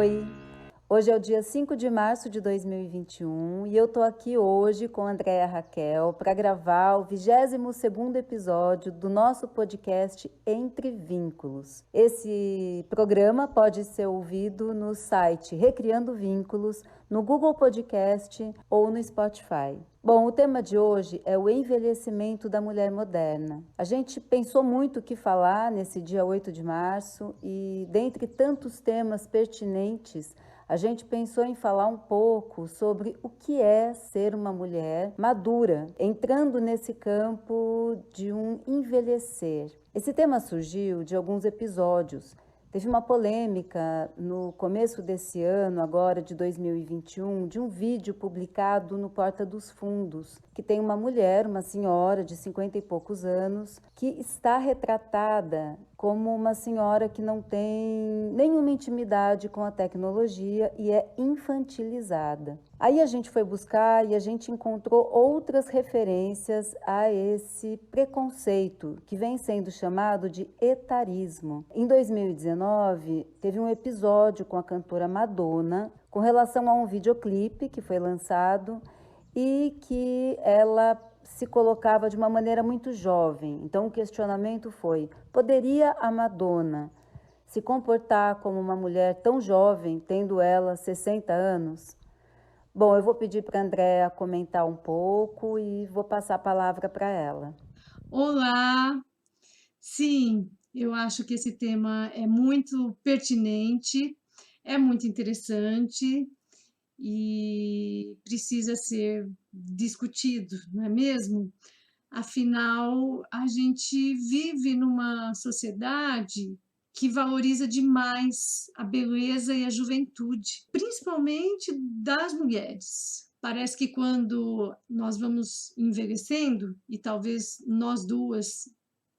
Oi! Hoje é o dia 5 de março de 2021 e eu tô aqui hoje com a Andréa Raquel para gravar o 22º episódio do nosso podcast Entre Vínculos. Esse programa pode ser ouvido no site Recriando Vínculos, no Google Podcast ou no Spotify. Bom, o tema de hoje é o envelhecimento da mulher moderna. A gente pensou muito o que falar nesse dia 8 de março e, dentre tantos temas pertinentes, a gente pensou em falar um pouco sobre o que é ser uma mulher madura, entrando nesse campo de um envelhecer. Esse tema surgiu de alguns episódios. Teve uma polêmica no começo desse ano, agora de 2021, de um vídeo publicado no Porta dos Fundos, que tem uma mulher, uma senhora de 50 e poucos anos, que está retratada como uma senhora que não tem nenhuma intimidade com a tecnologia e é infantilizada. Aí a gente foi buscar e a gente encontrou outras referências a esse preconceito que vem sendo chamado de etarismo. Em 2019, teve um episódio com a cantora Madonna com relação a um videoclipe que foi lançado e que ela se colocava de uma maneira muito jovem. Então o questionamento foi: poderia a Madonna se comportar como uma mulher tão jovem, tendo ela 60 anos? Bom, eu vou pedir para a Andréa comentar um pouco e vou passar a palavra para ela. Olá! Sim, eu acho que esse tema é muito pertinente, é muito interessante e precisa ser discutido, não é mesmo? Afinal, a gente vive numa sociedade que valoriza demais a beleza e a juventude, principalmente das mulheres. Parece que quando nós vamos envelhecendo, e talvez nós duas,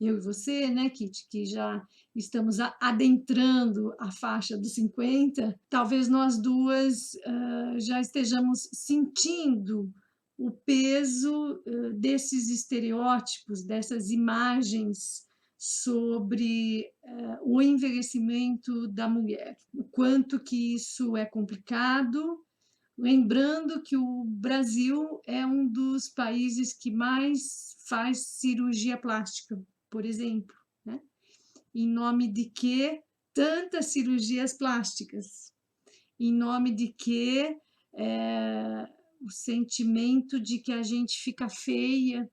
eu e você, né, Kitty, que já estamos adentrando a faixa dos 50, talvez nós duas já estejamos sentindo o peso desses estereótipos, dessas imagens sobre o envelhecimento da mulher, o quanto que isso é complicado, lembrando que o Brasil é um dos países que mais faz cirurgia plástica, por exemplo, né? Em nome de que tantas cirurgias plásticas? Em nome de que o sentimento de que a gente fica feia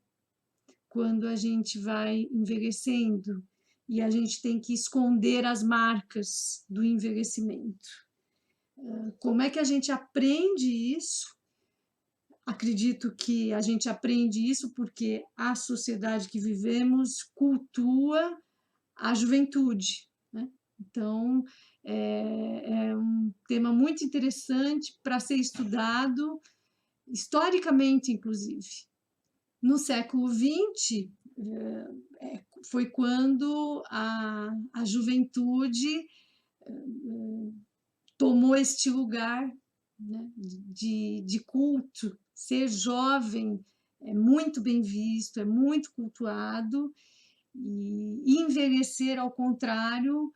quando a gente vai envelhecendo e a gente tem que esconder as marcas do envelhecimento. Como é que a gente aprende isso? Acredito que a gente aprende isso porque a sociedade que vivemos cultua a juventude, né? Então, é um tema muito interessante para ser estudado, historicamente, inclusive. No século XX, foi quando a juventude tomou este lugar, né, de culto. Ser jovem é muito bem visto, é muito cultuado, e envelhecer, ao contrário,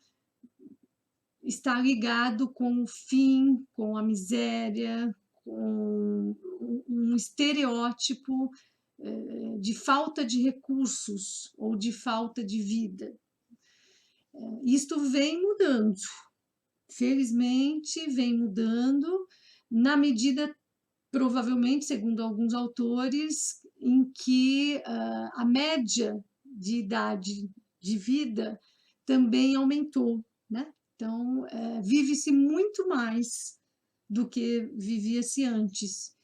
está ligado com o fim, com a miséria, com um estereótipo de falta de recursos ou de falta de vida. Isto vem mudando, felizmente vem mudando, na medida, provavelmente, segundo alguns autores, em que a média de idade de vida também aumentou, né? Então, vive-se muito mais do que vivia-se antes.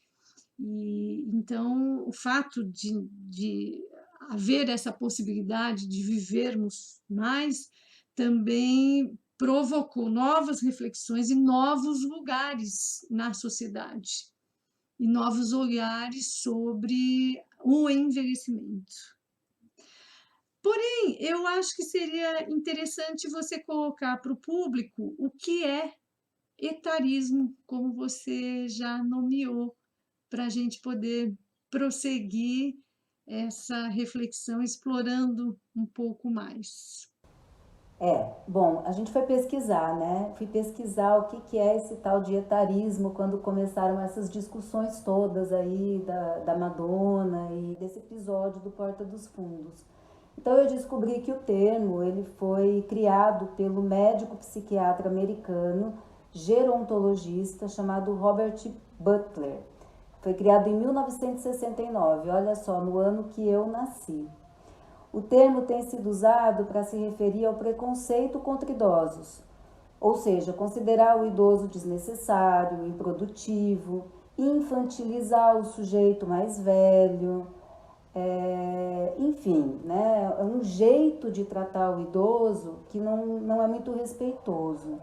E, então, o fato de haver essa possibilidade de vivermos mais também provocou novas reflexões e novos lugares na sociedade, e novos olhares sobre o envelhecimento. Porém, eu acho que seria interessante você colocar para o público o que é etarismo, como você já nomeou, para a gente poder prosseguir essa reflexão explorando um pouco mais. Bom, a gente foi pesquisar, né? Fui pesquisar o que que é esse tal de etarismo quando começaram essas discussões todas aí da Madonna e desse episódio do Porta dos Fundos. Então eu descobri que o termo ele foi criado pelo médico psiquiatra americano gerontologista chamado Robert Butler. Foi criado em 1969, olha só, no ano que eu nasci. O termo tem sido usado para se referir ao preconceito contra idosos, ou seja, considerar o idoso desnecessário, improdutivo, infantilizar o sujeito mais velho, enfim, né? É um jeito de tratar o idoso que não é muito respeitoso.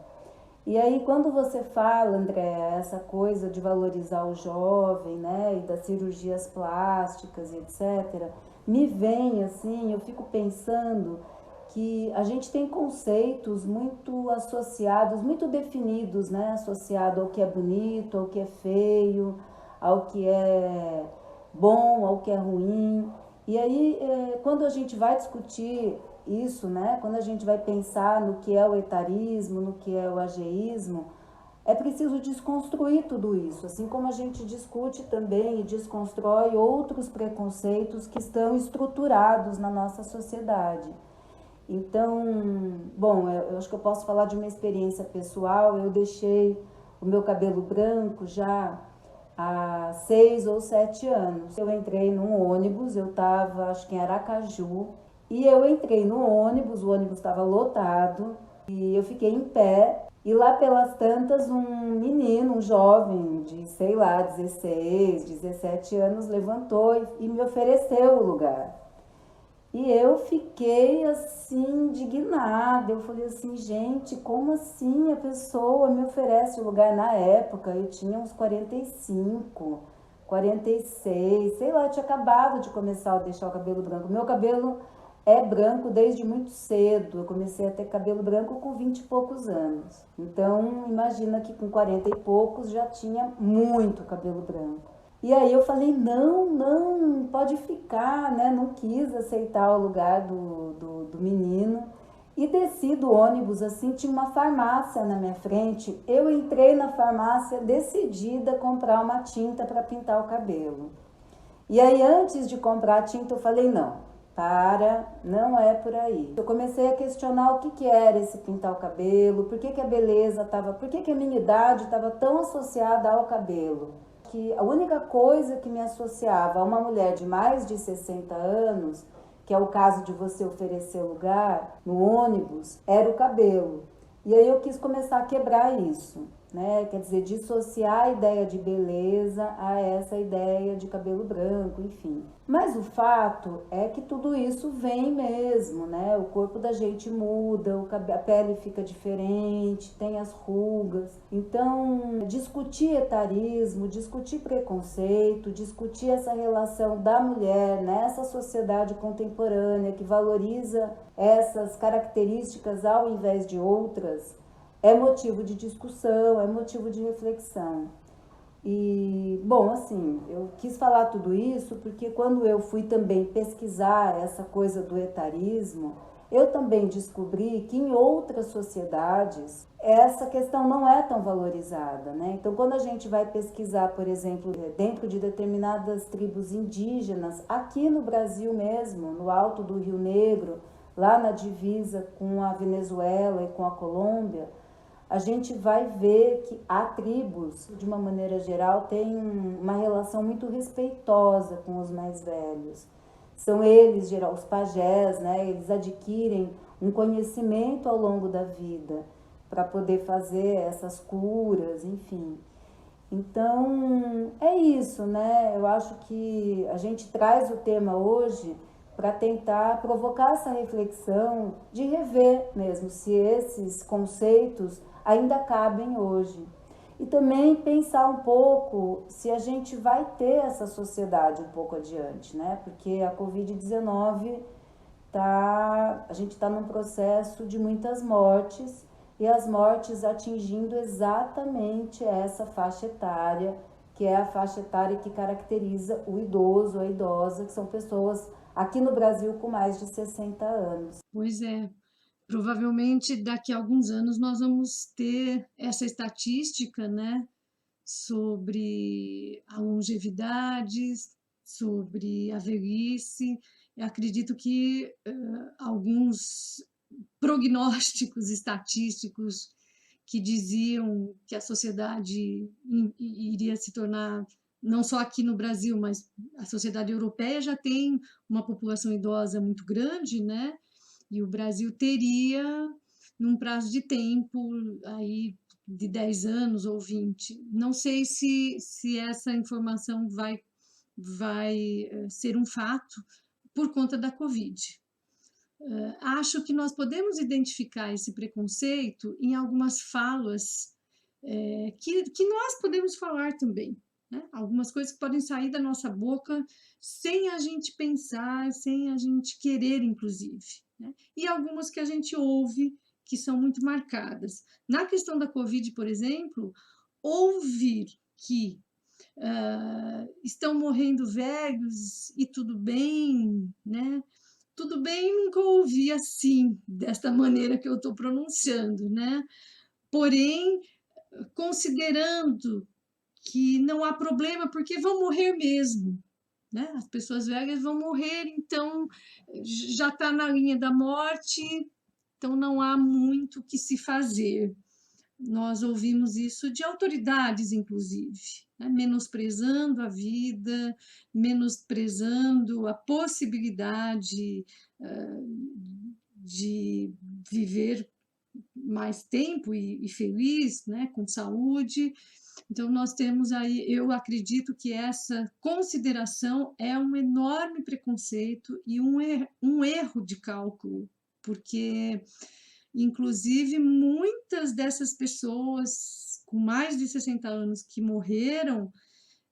E aí, quando você fala, André, essa coisa de valorizar o jovem, né, e das cirurgias plásticas e etc., me vem assim, eu fico pensando que a gente tem conceitos muito associados, muito definidos, né, associado ao que é bonito, ao que é feio, ao que é bom, ao que é ruim. E aí, quando a gente vai discutir isso, né? Quando a gente vai pensar no que é o etarismo, no que é o ageísmo, é preciso desconstruir tudo isso, assim como a gente discute também e desconstrói outros preconceitos que estão estruturados na nossa sociedade. Então, bom, eu acho que eu posso falar de uma experiência pessoal. Eu deixei o meu cabelo branco já há 6 ou 7 anos. Eu entrei num ônibus, eu estava acho que em Aracaju, e eu entrei no ônibus, o ônibus estava lotado, e eu fiquei em pé, e lá pelas tantas um menino, um jovem de, sei lá, 16, 17 anos, levantou e me ofereceu o lugar. E eu fiquei assim, indignada. Eu falei assim, gente, como assim a pessoa me oferece o lugar? Na época eu tinha uns 45, 46, sei lá, eu tinha acabado de começar a deixar o cabelo branco. Meu cabelo é branco desde muito cedo. Eu comecei a ter cabelo branco com 20 e poucos anos. Então, imagina que com 40 e poucos já tinha muito cabelo branco. E aí eu falei, não, pode ficar, né? Não quis aceitar o lugar do menino. E desci do ônibus, assim, tinha uma farmácia na minha frente. Eu entrei na farmácia decidida a comprar uma tinta para pintar o cabelo. E aí, antes de comprar a tinta, eu falei, não é por aí. Eu comecei a questionar o que que era esse pintar o cabelo, por que que a beleza estava, por que que a minha idade estava tão associada ao cabelo. Que a única coisa que me associava a uma mulher de mais de 60 anos, que é o caso de você oferecer lugar no ônibus, era o cabelo. E aí eu quis começar a quebrar isso, né? Quer dizer, dissociar a ideia de beleza a essa ideia de cabelo branco, enfim. Mas o fato é que tudo isso vem mesmo, né? O corpo da gente muda, a pele fica diferente, tem as rugas. Então, discutir etarismo, discutir preconceito, discutir essa relação da mulher nessa sociedade contemporânea que valoriza essas características ao invés de outras, é motivo de discussão, é motivo de reflexão. E, bom, assim, eu quis falar tudo isso porque quando eu fui também pesquisar essa coisa do etarismo, eu também descobri que em outras sociedades essa questão não é tão valorizada, né? Então, quando a gente vai pesquisar, por exemplo, dentro de determinadas tribos indígenas, aqui no Brasil mesmo, no alto do Rio Negro, lá na divisa com a Venezuela e com a Colômbia, a gente vai ver que há tribos, de uma maneira geral, têm uma relação muito respeitosa com os mais velhos. São eles, geral, os pajés, né? Eles adquirem um conhecimento ao longo da vida para poder fazer essas curas, enfim. Então, é isso, né? Eu acho que a gente traz o tema hoje para tentar provocar essa reflexão de rever mesmo se esses conceitos ainda cabem hoje. E também pensar um pouco se a gente vai ter essa sociedade um pouco adiante, né? Porque a Covid-19 a gente está num processo de muitas mortes e as mortes atingindo exatamente essa faixa etária, que é a faixa etária que caracteriza o idoso, a idosa, que são pessoas aqui no Brasil com mais de 60 anos. Pois é. Provavelmente daqui a alguns anos nós vamos ter essa estatística, né, sobre a longevidade, sobre a velhice. Eu acredito que alguns prognósticos estatísticos que diziam que a sociedade iria se tornar, não só aqui no Brasil, mas a sociedade europeia já tem uma população idosa muito grande, né? E o Brasil teria, num prazo de tempo aí de 10 anos ou 20. Não sei se essa informação vai ser um fato por conta da Covid. Acho que nós podemos identificar esse preconceito em algumas falas que nós podemos falar também, né? Algumas coisas que podem sair da nossa boca sem a gente pensar, sem a gente querer, inclusive, né? E algumas que a gente ouve que são muito marcadas. Na questão da Covid, por exemplo, ouvir que estão morrendo velhos e tudo bem, né? Tudo bem, nunca ouvi assim, desta maneira que eu estou pronunciando, né? Porém, considerando que não há problema, porque vão morrer mesmo, né? As pessoas velhas vão morrer, então já está na linha da morte, então não há muito o que se fazer. Nós ouvimos isso de autoridades, inclusive, né? Menosprezando a vida, menosprezando a possibilidade de viver mais tempo e feliz, né? Com saúde. Então, nós temos aí, eu acredito que essa consideração é um enorme preconceito e um erro de cálculo, porque inclusive, muitas dessas pessoas com mais de 60 anos que morreram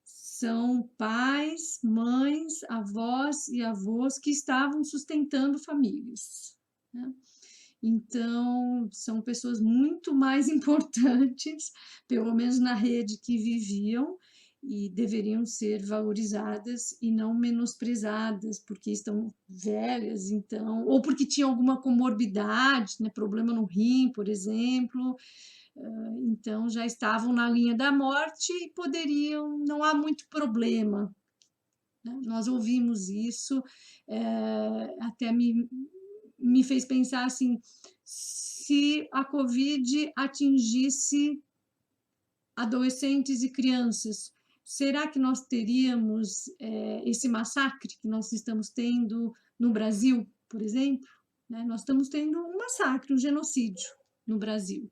são pais, mães, avós e avós que estavam sustentando famílias, né? Então, são pessoas muito mais importantes, pelo menos na rede que viviam, e deveriam ser valorizadas e não menosprezadas porque estão velhas, então, ou porque tinham alguma comorbidade, né, problema no rim, por exemplo, então já estavam na linha da morte e poderiam, não há muito problema, né? Nós ouvimos isso, até me fez pensar assim, se a Covid atingisse adolescentes e crianças, será que nós teríamos esse massacre que nós estamos tendo no Brasil, por exemplo? Né? Nós estamos tendo um massacre, um genocídio no Brasil.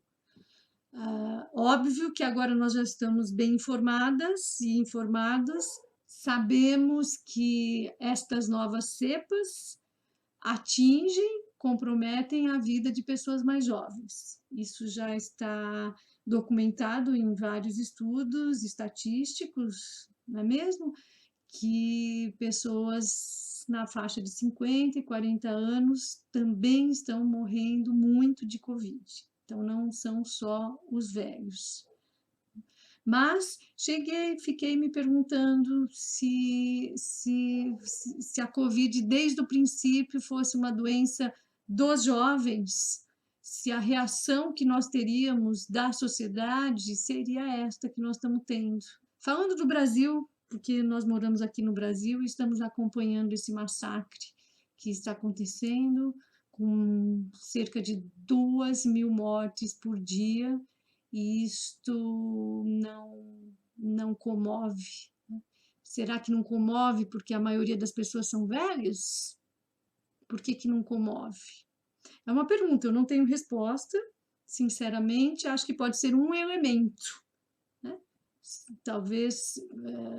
Óbvio que agora nós já estamos bem informadas e informados, sabemos que estas novas cepas atingem, comprometem a vida de pessoas mais jovens. Isso já está documentado em vários estudos estatísticos, não é mesmo? Que pessoas na faixa de 50 e 40 anos também estão morrendo muito de Covid. Então, não são só os velhos. Mas fiquei me perguntando se a Covid, desde o princípio, fosse uma doença dos jovens, se a reação que nós teríamos da sociedade seria esta que nós estamos tendo. Falando do Brasil, porque nós moramos aqui no Brasil e estamos acompanhando esse massacre que está acontecendo, com cerca de 2.000 mortes por dia, e isto não comove, né? Será que não comove porque a maioria das pessoas são velhas? Por que não comove? É uma pergunta, eu não tenho resposta, sinceramente, acho que pode ser um elemento, né? Talvez,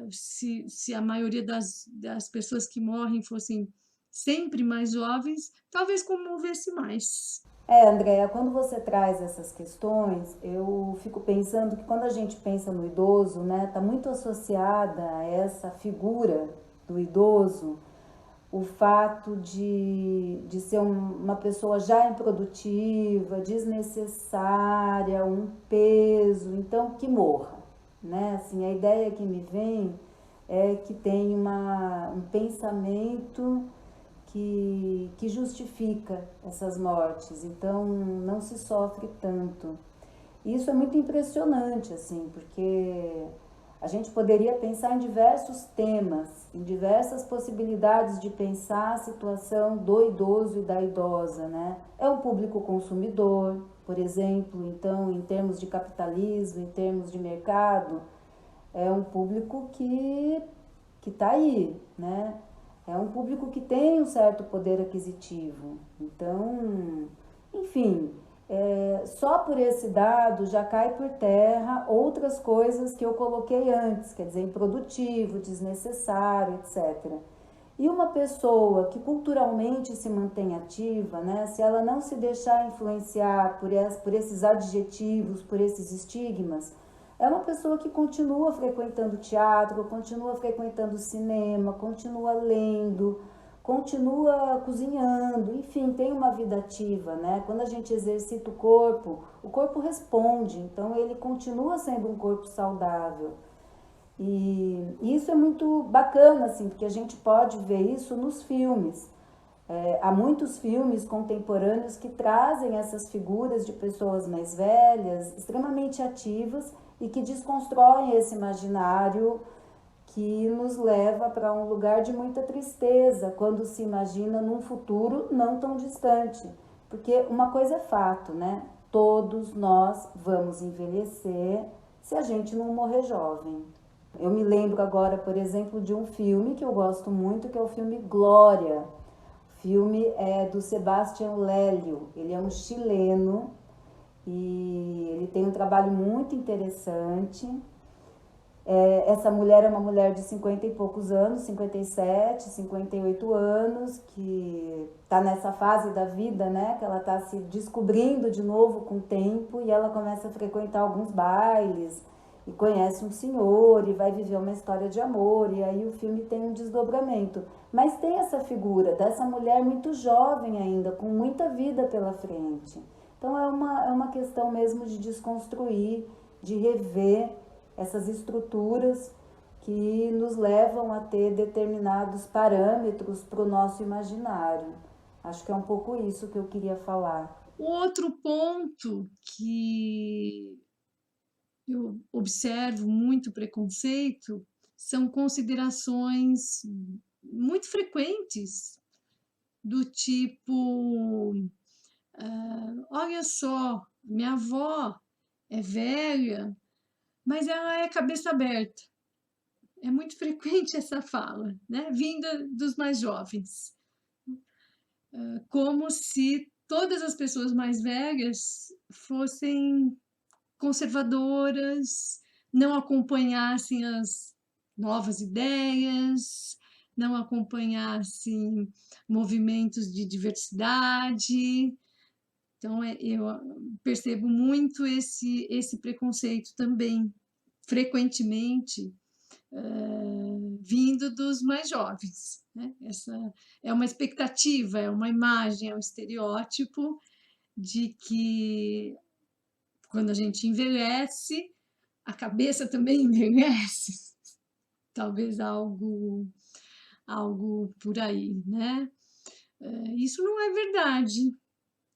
se a maioria das pessoas que morrem fossem sempre mais jovens, talvez comovesse mais. Andréa, quando você traz essas questões, eu fico pensando que quando a gente pensa no idoso, né, tá muito associada a essa figura do idoso, o fato de ser uma pessoa já improdutiva, desnecessária, um peso, então que morra, né? Assim, a ideia que me vem é que tem um pensamento que justifica essas mortes, então não se sofre tanto. E isso é muito impressionante, assim, porque a gente poderia pensar em diversos temas, em diversas possibilidades de pensar a situação do idoso e da idosa, né? É um público consumidor, por exemplo, então, em termos de capitalismo, em termos de mercado, é um público que está aí, né? É um público que tem um certo poder aquisitivo. Então, enfim, só por esse dado já cai por terra outras coisas que eu coloquei antes, quer dizer, improdutivo, desnecessário, etc. E uma pessoa que culturalmente se mantém ativa, né, se ela não se deixar influenciar por esses adjetivos, por esses estigmas, é uma pessoa que continua frequentando teatro, continua frequentando cinema, continua lendo, continua cozinhando, enfim, tem uma vida ativa, né? Quando a gente exercita o corpo responde, então ele continua sendo um corpo saudável. E isso é muito bacana, assim, porque a gente pode ver isso nos filmes. Há muitos filmes contemporâneos que trazem essas figuras de pessoas mais velhas, extremamente ativas e que desconstroem esse imaginário que nos leva para um lugar de muita tristeza quando se imagina num futuro não tão distante. Porque uma coisa é fato, né? Todos nós vamos envelhecer se a gente não morrer jovem. Eu me lembro agora, por exemplo, de um filme que eu gosto muito, que é o filme Glória. O filme é do Sebastián Lelio. Ele é um chileno e ele tem um trabalho muito interessante. Essa mulher é uma mulher de 50 e poucos anos, 57, 58 anos, que está nessa fase da vida, né? Que ela está se descobrindo de novo com o tempo e ela começa a frequentar alguns bailes e conhece um senhor e vai viver uma história de amor e aí o filme tem um desdobramento. Mas tem essa figura dessa mulher muito jovem ainda, com muita vida pela frente. Então é uma questão mesmo de desconstruir, de rever essas estruturas que nos levam a ter determinados parâmetros para o nosso imaginário. Acho que é um pouco isso que eu queria falar. Outro ponto que eu observo muito preconceito são considerações muito frequentes do tipo, olha só, minha avó é velha, mas ela é cabeça aberta. É muito frequente essa fala, né? Vinda dos mais jovens. Como se todas as pessoas mais velhas fossem conservadoras, não acompanhassem as novas ideias, não acompanhassem movimentos de diversidade. Então, eu percebo muito esse preconceito também, frequentemente, vindo dos mais jovens. Né? Essa é uma expectativa, é uma imagem, é um estereótipo de que quando a gente envelhece, a cabeça também envelhece. Talvez algo por aí, né? Isso não é verdade.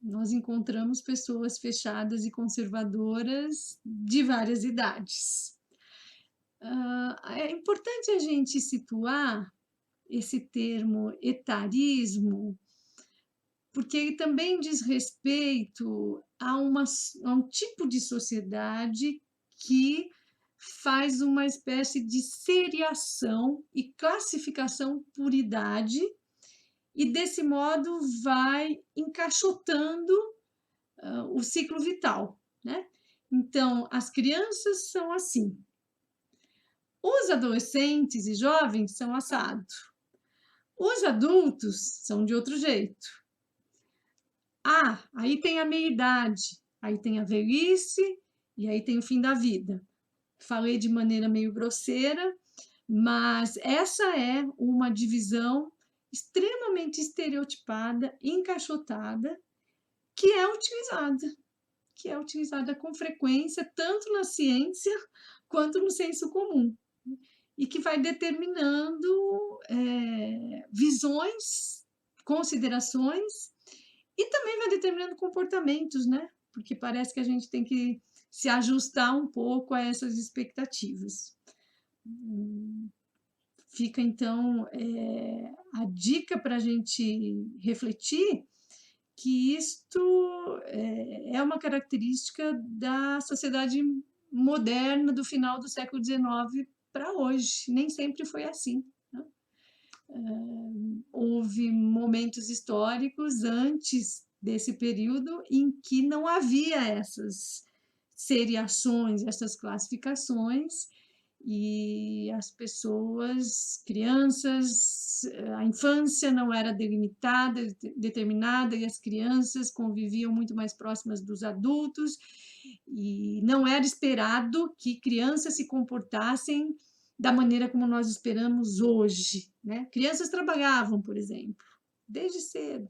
Nós encontramos pessoas fechadas e conservadoras de várias idades. É importante a gente situar esse termo etarismo, porque ele também diz respeito a um tipo de sociedade que faz uma espécie de seriação e classificação por idade, e desse modo vai encaixotando o ciclo vital, né? Então, as crianças são assim, os adolescentes e jovens são assado, os adultos são de outro jeito. Aí tem a meia-idade, aí tem a velhice e aí tem o fim da vida. Falei de maneira meio grosseira, mas essa é uma divisão extremamente estereotipada, encaixotada, que é utilizada com frequência, tanto na ciência quanto no senso comum, e que vai determinando visões considerações e também vai determinando comportamentos, né? Porque parece que a gente tem que se ajustar um pouco a essas expectativas. Fica, então, a dica para a gente refletir que isto é uma característica da sociedade moderna do final do século XIX para hoje. Nem sempre foi assim, né? Houve momentos históricos antes desse período em que não havia essas seriações, essas classificações, e as pessoas, crianças, a infância não era delimitada, determinada, e as crianças conviviam muito mais próximas dos adultos, e não era esperado que crianças se comportassem da maneira como nós esperamos hoje, né? Crianças trabalhavam, por exemplo, desde cedo.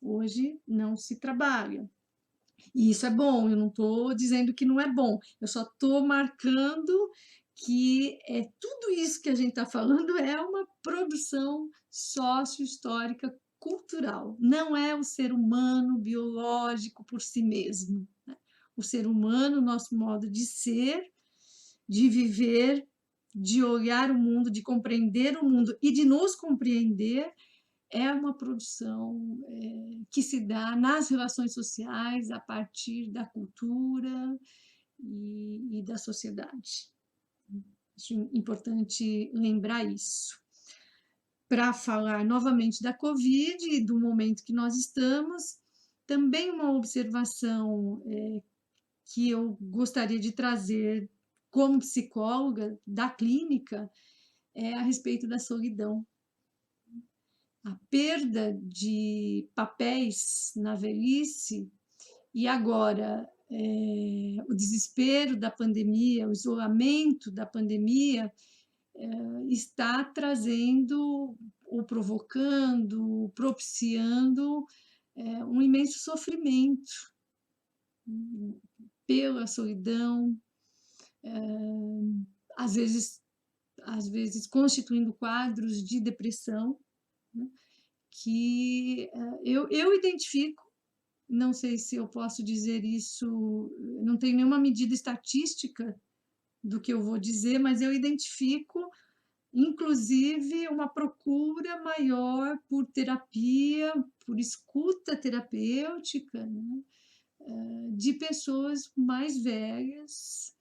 Hoje não se trabalha. E isso é bom, eu não estou dizendo que não é bom, eu só estou marcando que tudo isso que a gente está falando é uma produção sócio-histórica cultural, não é o ser humano biológico por si mesmo, né? O ser humano, nosso modo de ser, de viver, de olhar o mundo, de compreender o mundo e de nos compreender, é uma produção que se dá nas relações sociais a partir da cultura e da sociedade. Acho importante lembrar isso. Para falar novamente da Covid e do momento que nós estamos, também uma observação que eu gostaria de trazer como psicóloga da clínica é a respeito da solidão. A perda de papéis na velhice e agora o desespero da pandemia, o isolamento da pandemia está trazendo ou provocando, propiciando um imenso sofrimento pela solidão, às vezes constituindo quadros de depressão, né, que eu identifico, não sei se eu posso dizer isso, não tenho nenhuma medida estatística do que eu vou dizer, mas eu identifico, inclusive, uma procura maior por terapia, por escuta terapêutica, né, de pessoas mais velhas,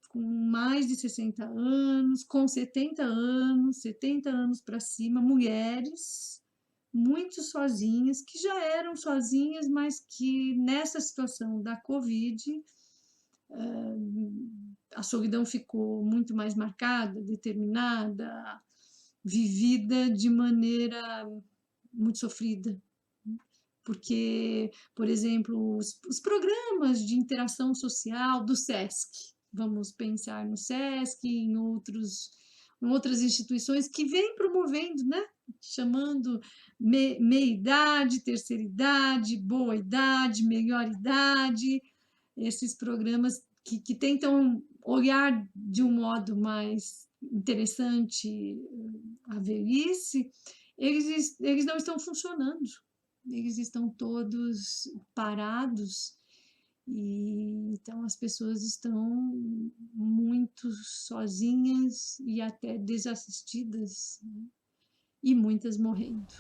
com mais de 60 anos, com 70 anos para cima, mulheres muito sozinhas, que já eram sozinhas, mas que nessa situação da Covid, a solidão ficou muito mais marcada, determinada, vivida de maneira muito sofrida. Porque, por exemplo, os programas de interação social do SESC, vamos pensar no SESC, em outras instituições que vêm promovendo, né? Chamando meia-idade, terceira idade, boa idade, melhor idade, esses programas que tentam olhar de um modo mais interessante a velhice, eles não estão funcionando, eles estão todos parados, e então as pessoas estão muito sozinhas e até desassistidas, né? E muitas morrendo.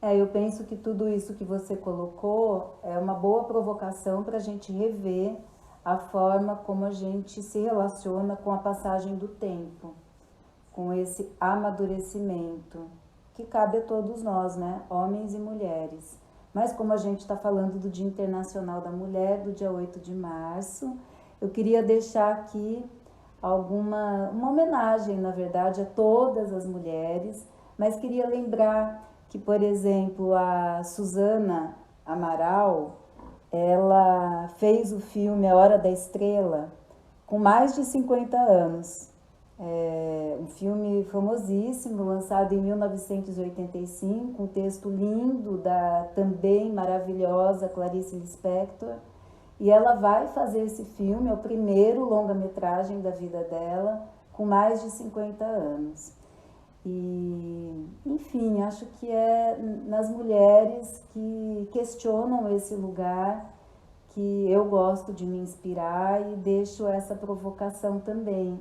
Eu penso que tudo isso que você colocou é uma boa provocação para a gente rever a forma como a gente se relaciona com a passagem do tempo, com esse amadurecimento que cabe a todos nós, né? Homens e mulheres. Mas como a gente está falando do Dia Internacional da Mulher, do dia 8 de março, eu queria deixar aqui uma homenagem, na verdade, a todas as mulheres, mas queria lembrar que, por exemplo, a Susana Amaral, ela fez o filme A Hora da Estrela com mais de 50 anos. Um filme famosíssimo, lançado em 1985, um texto lindo da também maravilhosa Clarice Lispector. E ela vai fazer esse filme, é o primeiro longa-metragem da vida dela, com mais de 50 anos. E, enfim, acho que é nas mulheres que questionam esse lugar que eu gosto de me inspirar e deixo essa provocação também.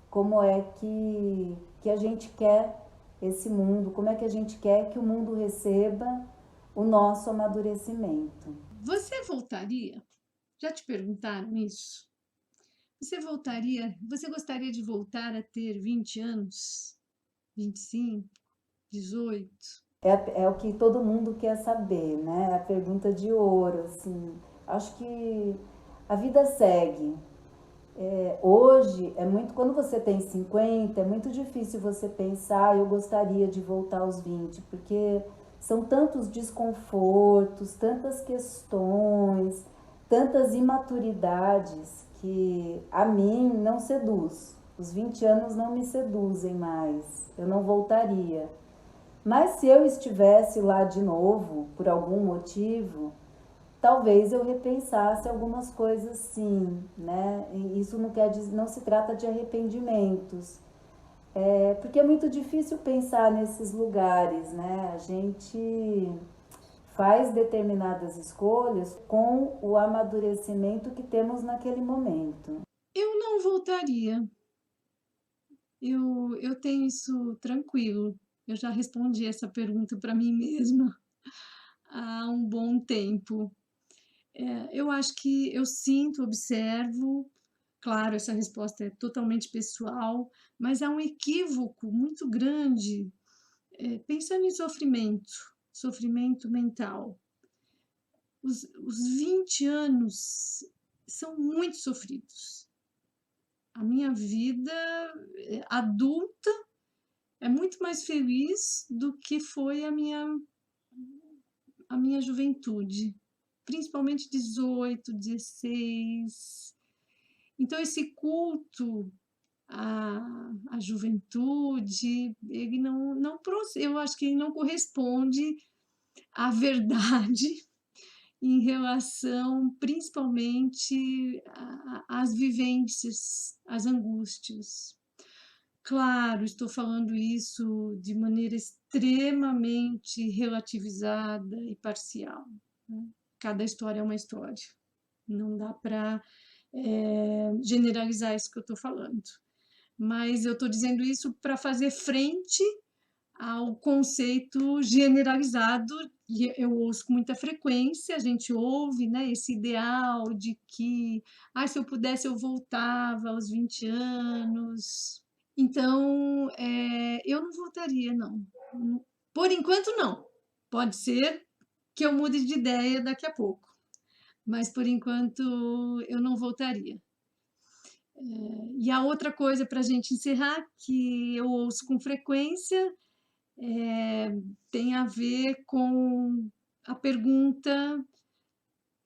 Como é que a gente quer esse mundo, como é que a gente quer que o mundo receba o nosso amadurecimento. Você voltaria? Já te perguntaram isso? Você gostaria de voltar a ter 20 anos? 25, 18? É o que todo mundo quer saber, né? A pergunta de ouro, assim. Acho que a vida segue. Hoje, quando você tem 50, é muito difícil você pensar, eu gostaria de voltar aos 20, porque são tantos desconfortos, tantas questões, tantas imaturidades que a mim não seduz. Os 20 anos não me seduzem mais, eu não voltaria. Mas se eu estivesse lá de novo, por algum motivo, talvez eu repensasse algumas coisas, sim, né? E isso não quer dizer, não se trata de arrependimentos, porque é muito difícil pensar nesses lugares, né? A gente faz determinadas escolhas com o amadurecimento que temos naquele momento. Eu não voltaria. Eu tenho isso tranquilo. Eu já respondi essa pergunta para mim mesma há um bom tempo. Eu acho que eu sinto, observo, claro, essa resposta é totalmente pessoal, mas há um equívoco muito grande, pensando em sofrimento, sofrimento mental. Os 20 anos são muito sofridos. A minha vida adulta é muito mais feliz do que foi a minha juventude, principalmente 18, 16. Então, esse culto à juventude, ele eu acho que ele não corresponde à verdade em relação, principalmente, às vivências, às angústias. Claro, estou falando isso de maneira extremamente relativizada e parcial, né? Cada história é uma história. Não dá para generalizar isso que eu estou falando. Mas eu estou dizendo isso para fazer frente ao conceito generalizado, e eu ouço com muita frequência, a gente ouve, né, esse ideal de que, se eu pudesse eu voltava aos 20 anos. Então, eu não voltaria, não. Por enquanto, não. Pode ser que eu mude de ideia daqui a pouco, mas por enquanto eu não voltaria. E a outra coisa para a gente encerrar, que eu ouço com frequência, tem a ver com a pergunta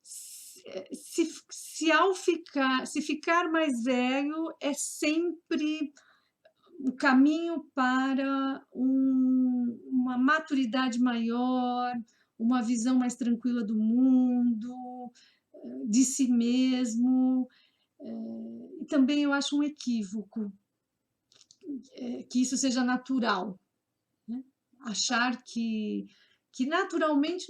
se ficar mais velho é sempre o caminho para uma maturidade maior, uma visão mais tranquila do mundo, de si mesmo. E também eu acho um equívoco que isso seja natural, né? Achar que naturalmente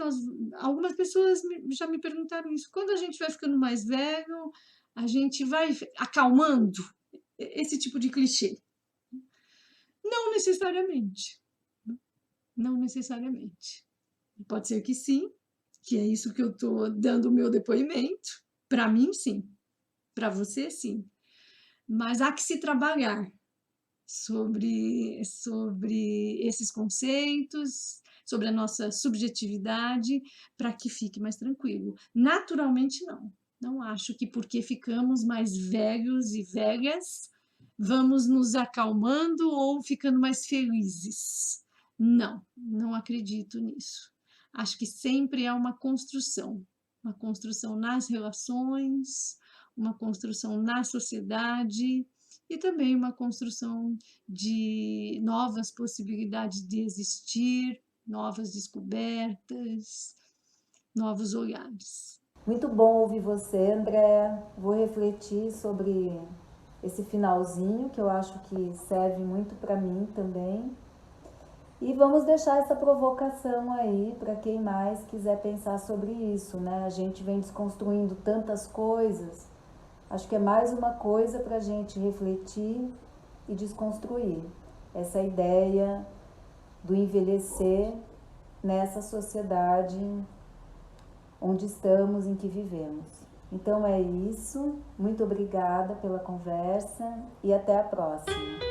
algumas pessoas já me perguntaram isso, quando a gente vai ficando mais velho, a gente vai acalmando, esse tipo de clichê. Não necessariamente, não necessariamente. Pode ser que sim, que é isso que eu estou dando o meu depoimento. Para mim, sim. Para você, sim. Mas há que se trabalhar sobre esses conceitos, sobre a nossa subjetividade, para que fique mais tranquilo. Naturalmente, não. Não acho que porque ficamos mais velhos e velhas, vamos nos acalmando ou ficando mais felizes. Não, não acredito nisso. Acho que sempre é uma construção nas relações, uma construção na sociedade e também uma construção de novas possibilidades de existir, novas descobertas, novos olhares. Muito bom ouvir você, André. Vou refletir sobre esse finalzinho, que eu acho que serve muito para mim também. E vamos deixar essa provocação aí para quem mais quiser pensar sobre isso, né? A gente vem desconstruindo tantas coisas, acho que é mais uma coisa para a gente refletir e desconstruir essa ideia do envelhecer nessa sociedade onde estamos, em que vivemos. Então é isso, muito obrigada pela conversa e até a próxima.